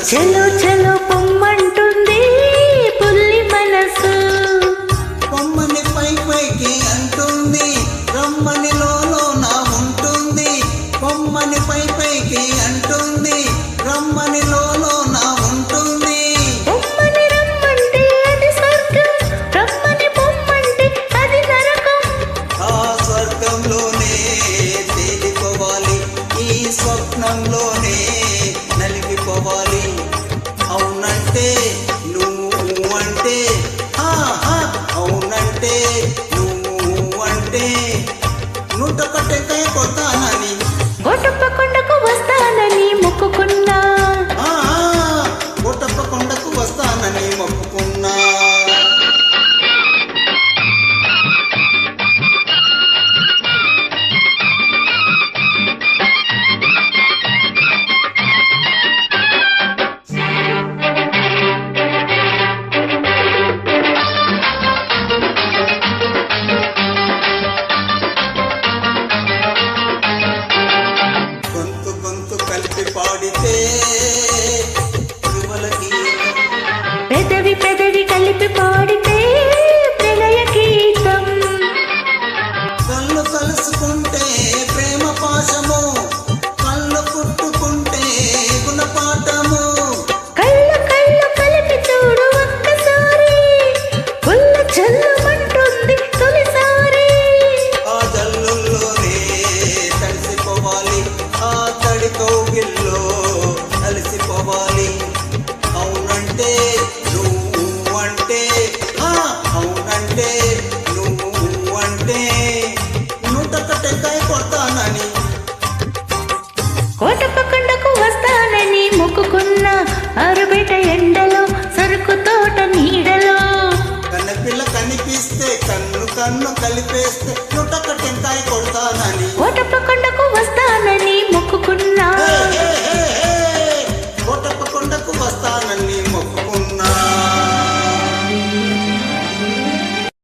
చలో చలో పొమ్మంటుంది పుల్లి మనసు. పొమ్మని పై పైకి అంటుంది, రమ్మని లోన ఉంటుంది. పొమ్మని పై పైకి అంటుంది, రమ్మని లోన ఉంటుంది. పొమ్మని రమ్మంటే అది స్వర్గం, రమ్మని పొమ్మంటే అది నరకం. ఆ స్వర్గంలోనే తేలిపోవాలి, ఈ స్వప్నంలోనే నలిగిపోవాలి. అవునంటే నువ్వు అంటే, అవునంటే నువ్వు అంటే, నూటొకటెక్కాయ కొడతానని గోటప్ప కొండకు వస్తానని మొక్కుకున్నా. కోటప్ప కొండకు వస్తానని మొక్కుకున్నా. గొంతు గొంతు కలిపి పాడితే తిరుమల గీతం, పెదవి పెదవి కలిపి పాడితే ప్రళయ గీతం. కళ్ళు కలుసుకుంటే ప్రేమ పాశము, కళ్ళు పుట్టుకుంటే గుణపాఠము. కళ్ళు కళ్ళు కలిపి చూడు ఒక్కసారి, ఉల్ల చల్లమంటుంది తొలిసారి. ఆ జల్లుల్లోనే తడిసిపోవాలి, ఆ తడి కౌగిల్లో అలసిపోవాలి. అవునంటే నువ్వు అంటే, అవునంటే నువ్వు అంటే, నూటొకటెక్కాయ కొడతానని కోటప్ప కొండకు వస్తానని మొక్కుకున్నా. ఆరుబయట ఎండలో సరుకు తోట నీడలో కన్నపిల్ల కనిపిస్తే కన్ను కన్ను కలిపేస్తే నూటొకటెక్కాయ కొడతానని కోటప్ప కొండకు వస్తానని మొక్కుకున్నా. కోటప్ప కొండకు వస్తానని మొక్కుకున్నా.